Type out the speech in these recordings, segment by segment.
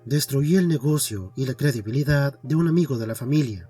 destruí el negocio y la credibilidad de un amigo de la familia.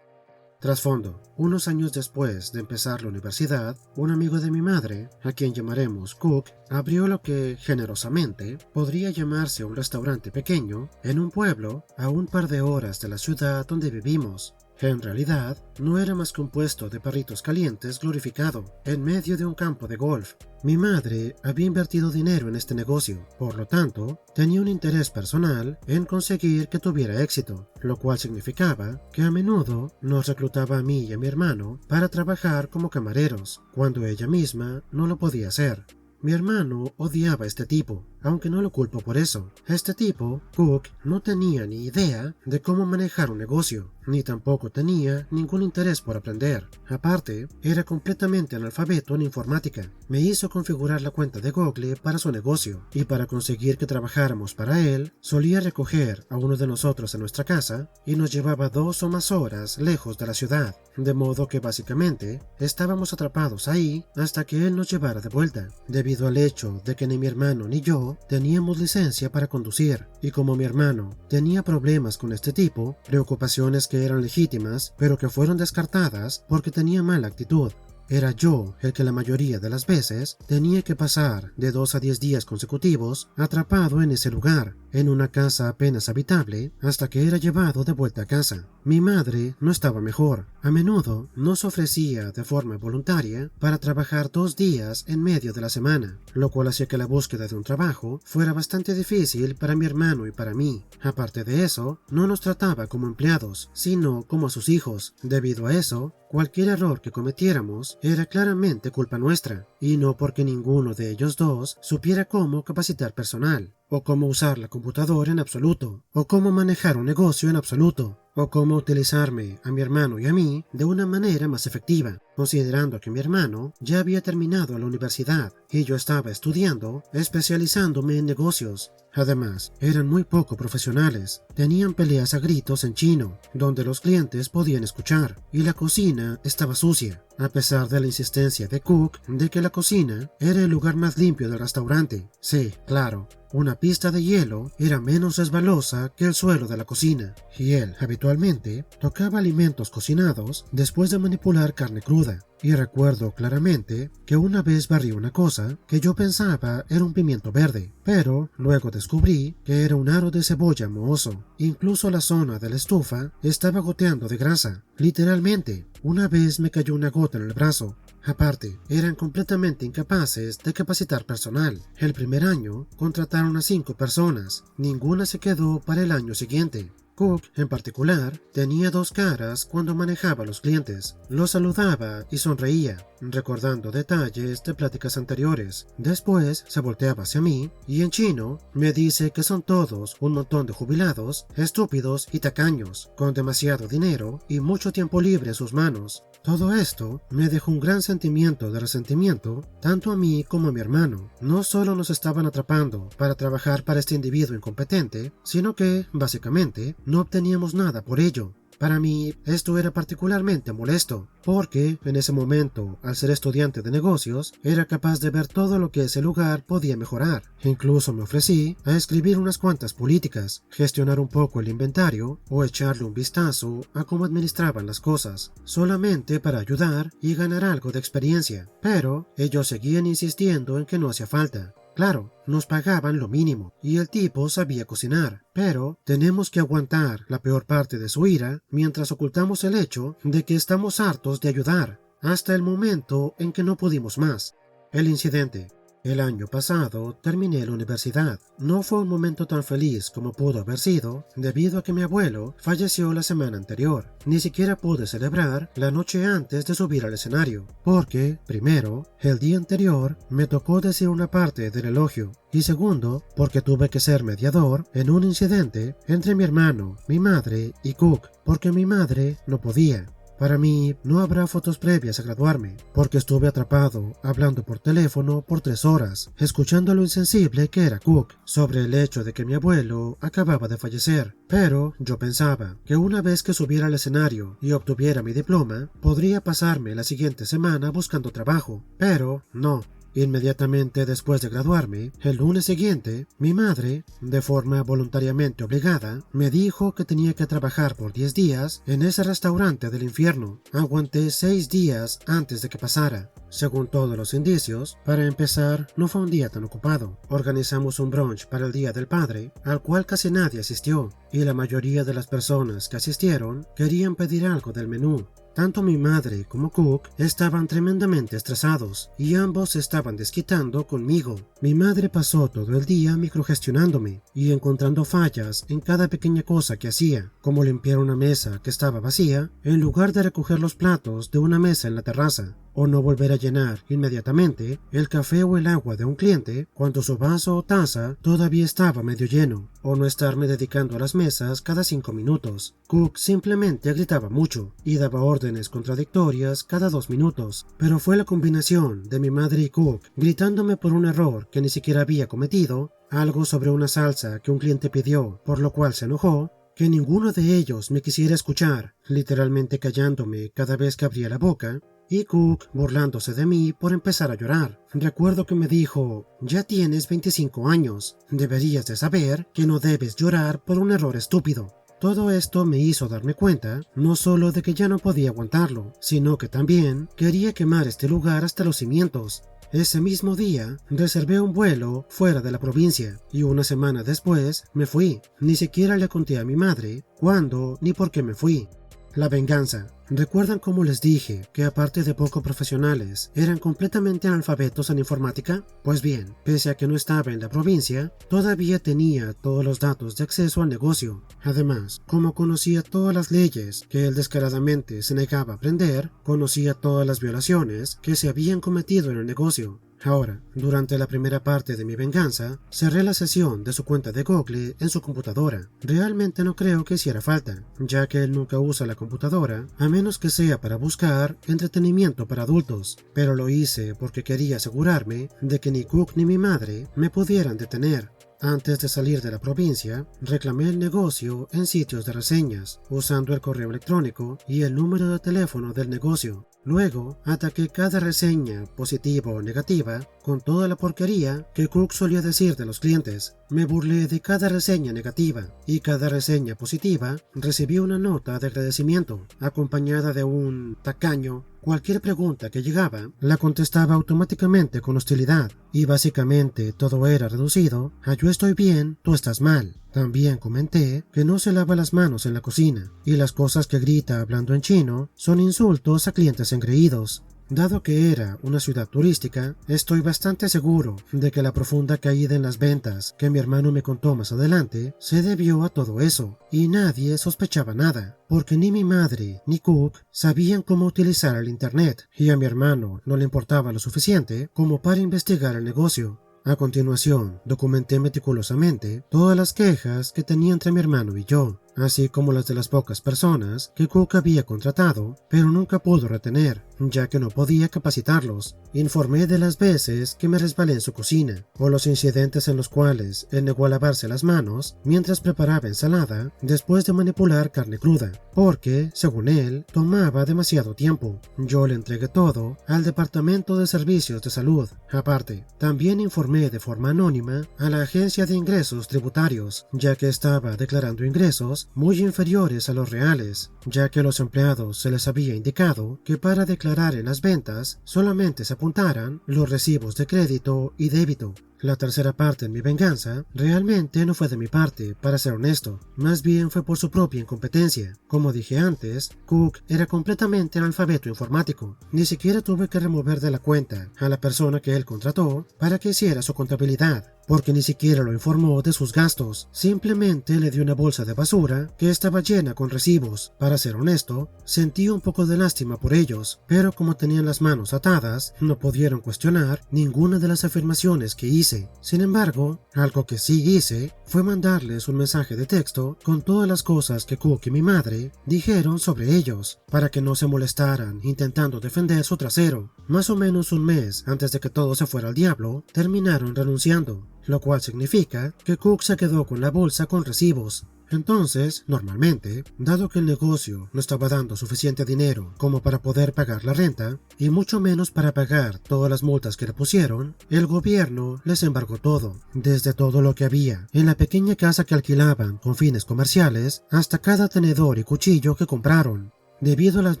Trasfondo: unos años después de empezar la universidad, un amigo de mi madre, a quien llamaremos Cook, abrió lo que, generosamente, podría llamarse un restaurante pequeño en un pueblo a un par de horas de la ciudad donde vivimos. En realidad, no era más que un puesto de perritos calientes glorificado, en medio de un campo de golf. Mi madre había invertido dinero en este negocio, por lo tanto, tenía un interés personal en conseguir que tuviera éxito, lo cual significaba que a menudo nos reclutaba a mí y a mi hermano para trabajar como camareros, cuando ella misma no lo podía hacer. Mi hermano odiaba a este tipo, aunque no lo culpo por eso. Este tipo, Cook, no tenía ni idea de cómo manejar un negocio, ni tampoco tenía ningún interés por aprender. Aparte, era completamente analfabeto en informática. Me hizo configurar la cuenta de Google para su negocio, y para conseguir que trabajáramos para él, solía recoger a uno de nosotros en nuestra casa y nos llevaba 2 o más horas lejos de la ciudad, de modo que básicamente estábamos atrapados ahí hasta que él nos llevara de vuelta, debido al hecho de que ni mi hermano ni yo teníamos licencia para conducir, y como mi hermano tenía problemas con este tipo, preocupaciones que eran legítimas, pero que fueron descartadas porque tenía mala actitud. Era yo el que la mayoría de las veces tenía que pasar de 2 a 10 días consecutivos atrapado en ese lugar, en una casa apenas habitable, hasta que era llevado de vuelta a casa. Mi madre no estaba mejor. A menudo nos ofrecía de forma voluntaria para trabajar 2 días en medio de la semana, lo cual hacía que la búsqueda de un trabajo fuera bastante difícil para mi hermano y para mí. Aparte de eso, no nos trataba como empleados, sino como a sus hijos. Debido a eso, cualquier error que cometiéramos era claramente culpa nuestra, y no porque ninguno de ellos dos supiera cómo capacitar personal, o cómo usar la computadora en absoluto, o cómo manejar un negocio en absoluto, o cómo utilizarme a mi hermano y a mí de una manera más efectiva, considerando que mi hermano ya había terminado la universidad y yo estaba estudiando, especializándome en negocios. Además, eran muy poco profesionales, tenían peleas a gritos en chino, donde los clientes podían escuchar, y la cocina estaba sucia, a pesar de la insistencia de Cook de que la cocina era el lugar más limpio del restaurante. Sí, claro, una pista de hielo era menos resbalosa que el suelo de la cocina, y él habitualmente tocaba alimentos cocinados después de manipular carne cruda. Y recuerdo claramente que una vez barrí una cosa que yo pensaba era un pimiento verde, pero luego descubrí que era un aro de cebolla mohoso. Incluso la zona de la estufa estaba goteando de grasa. Literalmente, una vez me cayó una gota en el brazo. Aparte, eran completamente incapaces de capacitar personal. El primer año contrataron a 5 personas, ninguna se quedó para el año siguiente. Cook, en particular, tenía 2 caras cuando manejaba a los clientes. Los saludaba y sonreía, recordando detalles de pláticas anteriores. Después se volteaba hacia mí y en chino me dice que son todos un montón de jubilados, estúpidos y tacaños, con demasiado dinero y mucho tiempo libre en sus manos. Todo esto me dejó un gran sentimiento de resentimiento, tanto a mí como a mi hermano. No solo nos estaban atrapando para trabajar para este individuo incompetente, sino que, básicamente, no obteníamos nada por ello. Para mí, esto era particularmente molesto, porque en ese momento, al ser estudiante de negocios, era capaz de ver todo lo que ese lugar podía mejorar. Incluso me ofrecí a escribir unas cuantas políticas, gestionar un poco el inventario o echarle un vistazo a cómo administraban las cosas, solamente para ayudar y ganar algo de experiencia. Pero ellos seguían insistiendo en que no hacía falta. Claro, nos pagaban lo mínimo y el tipo sabía cocinar, pero tenemos que aguantar la peor parte de su ira mientras ocultamos el hecho de que estamos hartos de ayudar, hasta el momento en que no pudimos más. El incidente. El año pasado terminé la universidad. No fue un momento tan feliz como pudo haber sido, debido a que mi abuelo falleció la semana anterior. Ni siquiera pude celebrar la noche antes de subir al escenario, porque, primero, el día anterior me tocó decir una parte del elogio, y segundo, porque tuve que ser mediador en un incidente entre mi hermano, mi madre y Cook, porque mi madre no podía. Para mí, no habrá fotos previas a graduarme, porque estuve atrapado hablando por teléfono por 3 horas, escuchando lo insensible que era Cook sobre el hecho de que mi abuelo acababa de fallecer. Pero yo pensaba que una vez que subiera al escenario y obtuviera mi diploma, podría pasarme la siguiente semana buscando trabajo. Pero no. Inmediatamente después de graduarme, el lunes siguiente, mi madre, de forma voluntariamente obligada, me dijo que tenía que trabajar por 10 días en ese restaurante del infierno. Aguanté 6 días antes de que pasara. Según todos los indicios, para empezar, no fue un día tan ocupado. Organizamos un brunch para el Día del Padre, al cual casi nadie asistió, y la mayoría de las personas que asistieron querían pedir algo del menú. Tanto mi madre como Cook estaban tremendamente estresados y ambos se estaban desquitando conmigo. Mi madre pasó todo el día microgestionándome y encontrando fallas en cada pequeña cosa que hacía, como limpiar una mesa que estaba vacía en lugar de recoger los platos de una mesa en la terraza, o no volver a llenar inmediatamente el café o el agua de un cliente cuando su vaso o taza todavía estaba medio lleno, o no estarme dedicando a las mesas cada 5 minutos. Cook simplemente gritaba mucho y daba órdenes contradictorias cada 2 minutos, pero fue la combinación de mi madre y Cook gritándome por un error que ni siquiera había cometido, algo sobre una salsa que un cliente pidió, por lo cual se enojó, que ninguno de ellos me quisiera escuchar, literalmente callándome cada vez que abría la boca, y Cook burlándose de mí por empezar a llorar. Recuerdo que me dijo: «Ya tienes 25 años, deberías de saber que no debes llorar por un error estúpido». Todo esto me hizo darme cuenta no solo de que ya no podía aguantarlo, sino que también quería quemar este lugar hasta los cimientos. Ese mismo día reservé un vuelo fuera de la provincia y una semana después me fui. Ni siquiera le conté a mi madre cuándo ni por qué me fui. La venganza. ¿Recuerdan cómo les dije que aparte de poco profesionales, eran completamente analfabetos en informática? Pues bien, pese a que no estaba en la provincia, todavía tenía todos los datos de acceso al negocio. Además, como conocía todas las leyes que él descaradamente se negaba a aprender, conocía todas las violaciones que se habían cometido en el negocio. Ahora, durante la primera parte de mi venganza, cerré la sesión de su cuenta de Google en su computadora. Realmente no creo que hiciera falta, ya que él nunca usa la computadora, a menos que sea para buscar entretenimiento para adultos, pero lo hice porque quería asegurarme de que ni Cook ni mi madre me pudieran detener. Antes de salir de la provincia, reclamé el negocio en sitios de reseñas, usando el correo electrónico y el número de teléfono del negocio. Luego, ataqué cada reseña, positiva o negativa, con toda la porquería que Cook solía decir de los clientes. Me burlé de cada reseña negativa, y cada reseña positiva recibí una nota de agradecimiento, acompañada de un tacaño. Cualquier pregunta que llegaba, la contestaba automáticamente con hostilidad, y básicamente todo era reducido a «yo estoy bien, tú estás mal». También comenté que no se lava las manos en la cocina, y las cosas que grita hablando en chino son insultos a clientes engreídos. Dado que era una ciudad turística, estoy bastante seguro de que la profunda caída en las ventas que mi hermano me contó más adelante se debió a todo eso, y nadie sospechaba nada, porque ni mi madre ni Cook sabían cómo utilizar el internet, y a mi hermano no le importaba lo suficiente como para investigar el negocio. A continuación, documenté meticulosamente todas las quejas que tenía entre mi hermano y yo, así como las de las pocas personas que Cook había contratado, pero nunca pudo retener, ya que no podía capacitarlos. Informé de las veces que me resbalé en su cocina, o los incidentes en los cuales él negó a lavarse las manos mientras preparaba ensalada después de manipular carne cruda, porque, según él, tomaba demasiado tiempo. Yo le entregué todo al Departamento de Servicios de Salud. Aparte, también informé de forma anónima a la Agencia de Ingresos Tributarios, ya que estaba declarando ingresos muy inferiores a los reales, ya que a los empleados se les había indicado que para declarar en las ventas solamente se apuntaran los recibos de crédito y débito. La tercera parte en mi venganza realmente no fue de mi parte, para ser honesto, más bien fue por su propia incompetencia. Como dije antes, Cook era completamente analfabeto informático. Ni siquiera tuve que remover de la cuenta a la persona que él contrató para que hiciera su contabilidad, porque ni siquiera lo informó de sus gastos. Simplemente le dio una bolsa de basura que estaba llena con recibos. Para ser honesto, sentí un poco de lástima por ellos, pero como tenían las manos atadas, no pudieron cuestionar ninguna de las afirmaciones que hice. Sin embargo, algo que sí hice fue mandarles un mensaje de texto con todas las cosas que Cook y mi madre dijeron sobre ellos, para que no se molestaran intentando defender su trasero. Más o menos un mes antes de que todo se fuera al diablo, terminaron renunciando, lo cual significa que Cook se quedó con la bolsa con recibos. Entonces, normalmente, dado que el negocio no estaba dando suficiente dinero como para poder pagar la renta, y mucho menos para pagar todas las multas que le pusieron, el gobierno les embargó todo, desde todo lo que había en la pequeña casa que alquilaban con fines comerciales, hasta cada tenedor y cuchillo que compraron. Debido a las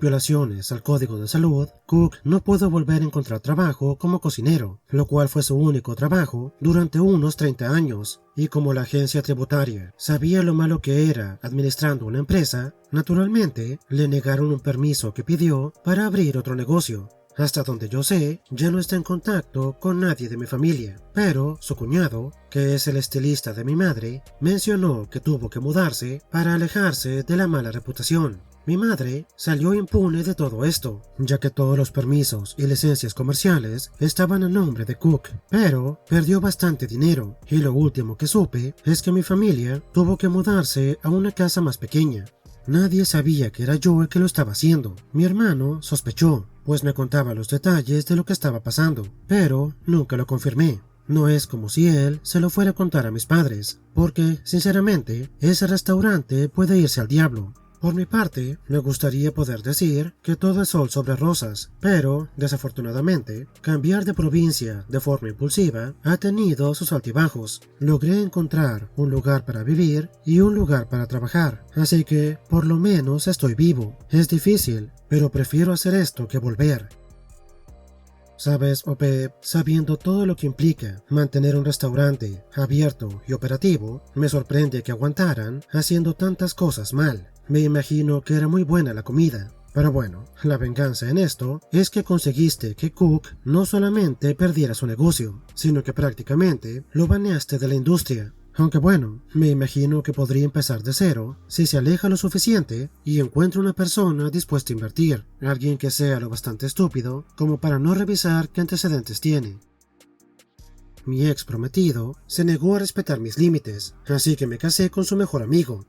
violaciones al Código de Salud, Cook no pudo volver a encontrar trabajo como cocinero, lo cual fue su único trabajo durante unos 30 años, y como la agencia tributaria sabía lo malo que era administrando una empresa, naturalmente le negaron un permiso que pidió para abrir otro negocio. Hasta donde yo sé, ya no está en contacto con nadie de mi familia, pero su cuñado, que es el estilista de mi madre, mencionó que tuvo que mudarse para alejarse de la mala reputación. Mi madre salió impune de todo esto, ya que todos los permisos y licencias comerciales estaban a nombre de Cook, pero perdió bastante dinero, y lo último que supe es que mi familia tuvo que mudarse a una casa más pequeña. Nadie sabía que era yo el que lo estaba haciendo. Mi hermano sospechó, pues me contaba los detalles de lo que estaba pasando, pero nunca lo confirmé. No es como si él se lo fuera a contar a mis padres, porque, sinceramente, ese restaurante puede irse al diablo. Por mi parte, me gustaría poder decir que todo es sol sobre rosas, pero, desafortunadamente, cambiar de provincia de forma impulsiva ha tenido sus altibajos. Logré encontrar un lugar para vivir y un lugar para trabajar, así que, por lo menos, estoy vivo. Es difícil, pero prefiero hacer esto que volver. ¿Sabes, Ope? Sabiendo todo lo que implica mantener un restaurante abierto y operativo, me sorprende que aguantaran haciendo tantas cosas mal. Me imagino que era muy buena la comida. Pero bueno, la venganza en esto es que conseguiste que Cook no solamente perdiera su negocio, sino que prácticamente lo baneaste de la industria. Aunque bueno, me imagino que podría empezar de cero si se aleja lo suficiente y encuentra una persona dispuesta a invertir, alguien que sea lo bastante estúpido como para no revisar qué antecedentes tiene. Mi ex prometido se negó a respetar mis límites, así que me casé con su mejor amigo.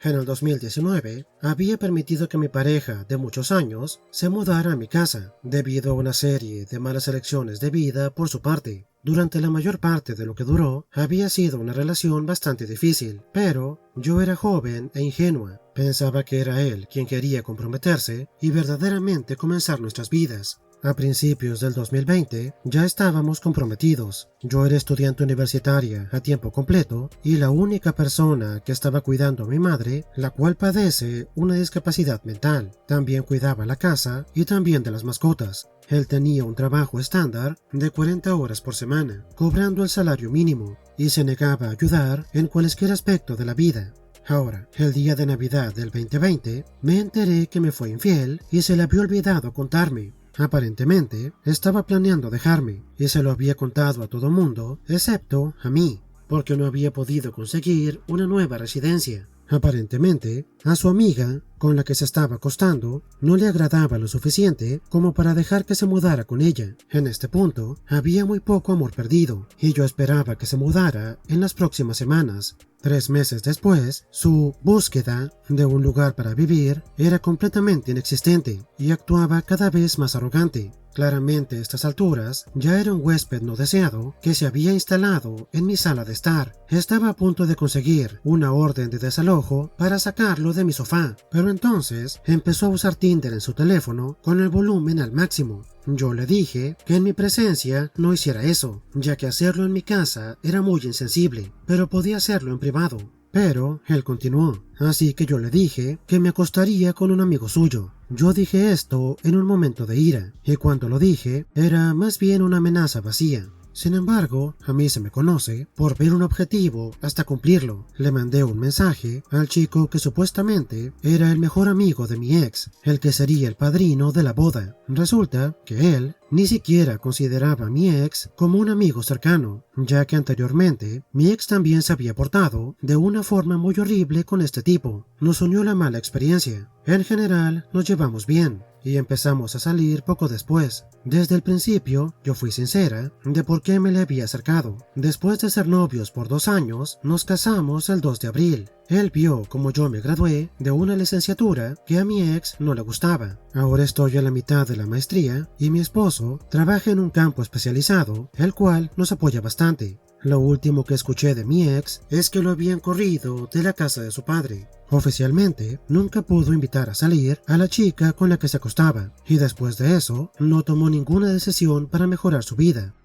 En el 2019, había permitido que mi pareja de muchos años se mudara a mi casa, debido a una serie de malas elecciones de vida por su parte. Durante la mayor parte de lo que duró, había sido una relación bastante difícil, pero yo era joven e ingenua. Pensaba que era él quien quería comprometerse y verdaderamente comenzar nuestras vidas. A principios del 2020 ya estábamos comprometidos. Yo era estudiante universitaria a tiempo completo y la única persona que estaba cuidando a mi madre, la cual padece una discapacidad mental. También cuidaba la casa y también de las mascotas. Él tenía un trabajo estándar de 40 horas por semana, cobrando el salario mínimo, y se negaba a ayudar en cualquier aspecto de la vida. Ahora, el día de Navidad del 2020, me enteré que me fue infiel y se le había olvidado contarme. Aparentemente, estaba planeando dejarme, y se lo había contado a todo mundo, excepto a mí, porque no había podido conseguir una nueva residencia. Aparentemente, a su amiga, con la que se estaba acostando, no le agradaba lo suficiente como para dejar que se mudara con ella. En este punto, había muy poco amor perdido, y yo esperaba que se mudara en las próximas semanas. 3 meses después, su búsqueda de un lugar para vivir era completamente inexistente y actuaba cada vez más arrogante. Claramente a estas alturas ya era un huésped no deseado que se había instalado en mi sala de estar. Estaba a punto de conseguir una orden de desalojo para sacarlo de mi sofá, pero entonces empezó a usar Tinder en su teléfono con el volumen al máximo. Yo le dije que en mi presencia no hiciera eso, ya que hacerlo en mi casa era muy insensible, pero podía hacerlo en privado. Pero él continuó, así que yo le dije que me acostaría con un amigo suyo. Yo dije esto en un momento de ira, y cuando lo dije, era más bien una amenaza vacía. Sin embargo, a mí se me conoce por ver un objetivo hasta cumplirlo. Le mandé un mensaje al chico que supuestamente era el mejor amigo de mi ex, el que sería el padrino de la boda. Resulta que él ni siquiera consideraba a mi ex como un amigo cercano, ya que anteriormente mi ex también se había portado de una forma muy horrible con este tipo. Nos unió la mala experiencia. En general, nos llevamos bien y empezamos a salir poco después. Desde el principio, yo fui sincera de por qué me le había acercado. Después de ser novios por 2 años, nos casamos el 2 de abril. Él vio como yo me gradué de una licenciatura que a mi ex no le gustaba. Ahora estoy a la mitad de la maestría y mi esposo trabaja en un campo especializado, el cual nos apoya bastante. Lo último que escuché de mi ex es que lo habían corrido de la casa de su padre. Oficialmente, nunca pudo invitar a salir a la chica con la que se acostaba, y después de eso, no tomó ninguna decisión para mejorar su vida.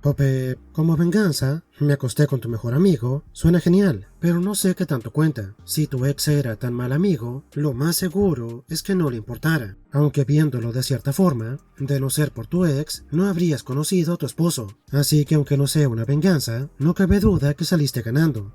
Pope, como venganza, me acosté con tu mejor amigo, suena genial, pero no sé qué tanto cuenta. Si tu ex era tan mal amigo, lo más seguro es que no le importara. Aunque viéndolo de cierta forma, de no ser por tu ex, no habrías conocido a tu esposo. Así que aunque no sea una venganza, no cabe duda que saliste ganando.